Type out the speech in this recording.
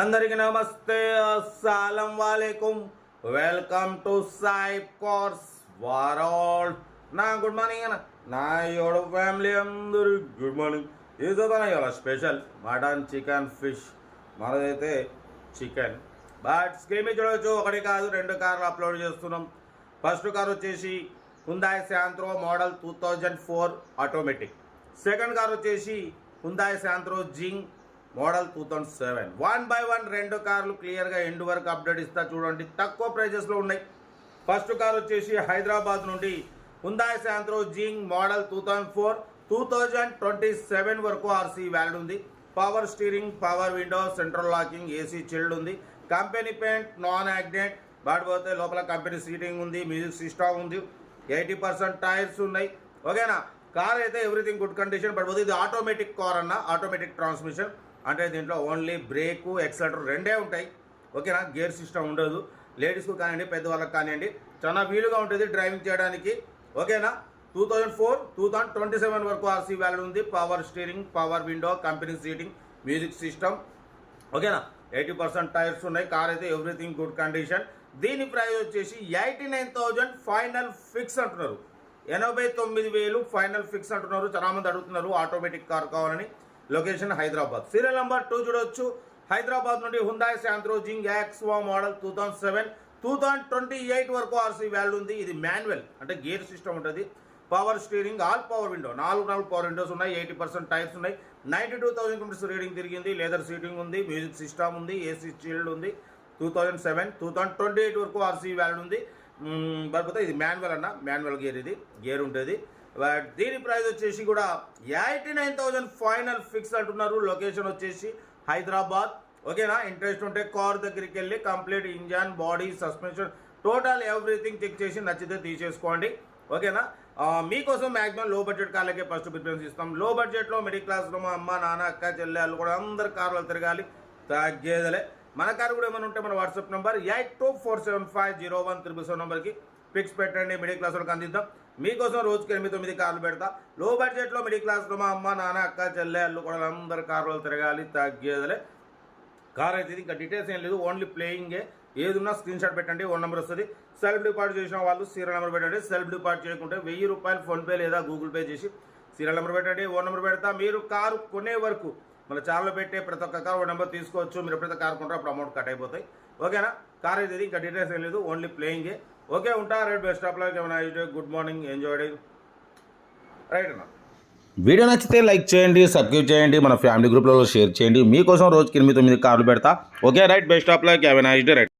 అందరికీ నమస్తే, అస్సలం వాలేకుం. వెల్కమ్ టు సాయిబ్ కోర్స్ వరల్డ్. నా గుడ్ మార్నింగ్ అన్న, నా యోడ ఫ్యామిలీ అందరూ గుడ్ మార్నింగ్. ఏదో ఇవాళ స్పెషల్ మటన్, చికెన్, ఫిష్. మనదైతే చికెన్, బట్ స్క్రీన్ మీద చూడవచ్చు. ఒకటి కాదు, 2 కార్లు అప్లోడ్ చేస్తున్నాం. ఫస్ట్ కార్ వచ్చేసి హుందాయ్ Santro model 2004 automatic. Second car వచ్చేసి హుందాయ్ శాంత్రో జింగ్ మోడల్ 2007. 1 by 1 2 కార్లు క్లియర్గా ఎండ్ వరకు అప్డేట్ ఇస్తా చూడండి. తక్కువ ప్రైజెస్లో ఉన్నాయి. ఫస్ట్ కార్ వచ్చేసి హైదరాబాద్ నుండి హుందాయ్ శాంత్రో జింగ్ మోడల్ 2004 2027 వరకు ఆర్సీ వ్యాలిడ్ ఉంది. Power steering, power window, central locking, AC chilled ఉంది. Company paint, non accident. But పోతే లోపల కంపెనీ సీటింగ్ ఉంది, మ్యూజిక్ సిస్టమ్ ఉంది, 80% టైర్స్ ఉన్నాయి. ఓకేనా, కార్ అయితే ఎవ్రీథింగ్ గుడ్ కండిషన్. బట్ పోతే ఇది ఆటోమేటిక్ కార్ అన్న, ఆటోమేటిక్ ట్రాన్స్మిషన్. అంటే దీంట్లో ఓన్లీ బ్రేకు, ఎక్సలరేటర్ రెండే ఉంటాయి. ఓకేనా, గేర్ సిస్టమ్ ఉండదు. లేడీస్కు కానివ్వండి, పెద్దవాళ్ళకి కానివ్వండి, చాలా వీలుగా ఉంటుంది డ్రైవింగ్ చేయడానికి. ఓకేనా, 2004 2027 వరకు ఆర్సీ వ్యాలిడ్ ఉంది. Power steering, power window, company seating, music system. ఓకేనా, 80% టైర్స్ ఉన్నాయి. కార్ అయితే ఎవ్రీథింగ్ గుడ్ కండిషన్. దీని ప్రైస్ వచ్చేసి 89,000 ఫైనల్ ఫిక్స్ అంటున్నారు. 89,000 ఫైనల్ ఫిక్స్ అంటున్నారు. చాలా మంది అడుగుతున్నారు ఆటోమేటిక్ కార్ కావాలని. లొకేషన్ హైదరాబాద్. సీరియల్ నెంబర్ 2 చూడవచ్చు. హైదరాబాద్ నుండి హుందాయ్ శాంత్రో జింగ్ యాక్స్వా మోడల్ 2007 2028 వరకు ఆర్సీ వ్యాలిడ్ ఉంది. ఇది మాన్యువల్, అంటే గేర్ సిస్టమ్ ఉంటుంది. Power steering, all power window, 4 power Windows ఉన్నాయి. 80% టైర్స్ ఉన్నాయి. 92,000 కిలోమీటర్స్ రీడింగ్ తిరిగింది. లెదర్ సీటింగ్ ఉంది, మ్యూజిక్ సిస్టమ్ ఉంది, ఏసీ చిల్డ్ ఉంది. 2007 2028 వరకు ఆర్సీ వ్యాలిడ్ ఉంది. కాకపోతే ఇది మాన్యువల్ అన్న, మాన్యువల్ గేర్, ఇది గేర్ ఉంటుంది. బట్ దీని ప్రైస్ వచ్చేసి కూడా 89,000 ఫైనల్ ఫిక్స్ అంటున్నారు. లొకేషన్ వచ్చేసి హైదరాబాద్. ఓకేనా, ఇంట్రెస్ట్ ఉంటే కార్ దగ్గరికి వెళ్ళి complete engine, body, suspension, total everything check చేసి నచ్చితే తీసేసుకోండి. ఓకేనా, మీకోసం మ్యాక్సిమం లో బడ్జెట్ కార్లకే ఫస్ట్ ప్రిఫరెన్స్ ఇస్తాం. లో బడ్జెట్లో మిడిల్ క్లాస్లో మా అమ్మ, నాన్న, అక్క, చెల్లెళ్ళు కూడా అందరు కార్లు తిరగాలి, తగ్గేదలే. మన కారు కూడా ఏమైనా ఉంటే మన వాట్సాప్ నెంబర్ 8247501777 నెంబర్కి పిక్స్ పెట్టండి. మిడిల్ క్లాస్ వాళ్ళకి అందిద్దాం. మీకోసం రోజుకి 8-9 కార్లు పెడతా. లో బడ్జెట్లో మిడిల్ క్లాస్లో మా అమ్మ, నాన్న, అక్క, చెల్లెళ్ళు కూడా అందరు కార్లు తిరగాలి, తగ్గేదలే. కార్ అయితే ఇంకా డీటెయిల్స్ ఏం లేదు, ఓన్లీ ప్లేయింగే. ఏదున్నా స్క్రీన్ షాట్ పెట్టండి, 1 నెంబర్ వస్తుంది. సెల్ఫ్ డిపాజిట్ చేసిన వాళ్ళు సీరియల్ నెంబర్ పెట్టండి. సెల్ఫ్ డిపాజిట్ చేయకుంటే 1000 రూపాయలు ఫోన్పే లేదా గూగుల్ పే చేసి సీరియల్ నెంబర్ పెట్టండి. 1 నెంబర్ పెడతా. మీరు కారు కొనే వరకు మన ఛానల్ పెట్టే ప్రతి ఒక్క కారు 1 నెంబర్ తీసుకోవచ్చు. మీరు ఎప్పుడైతే కారు కొంటారో అప్పుడు అమౌంట్ కట్ అయిపోతాయి. ఓకేనా, కార్ అయితే ఇంకా డీటెయిల్స్ ఏం లేదు, ఓన్లీ ప్లేయింగే. ఓకే, ఉంటా. Right, best of luck. Good morning, enjoy. Right అన్న. వీడియో నచ్చితే లైక్ చేయండి, సబ్స్క్రైబ్ చేయండి, మన ఫ్యామిలీ గ్రూప్లలో షేర్ చేయండి. మీకోసం రోజుకి 8-9 కార్లు పెడతా. Okay, right, best of luck. Right.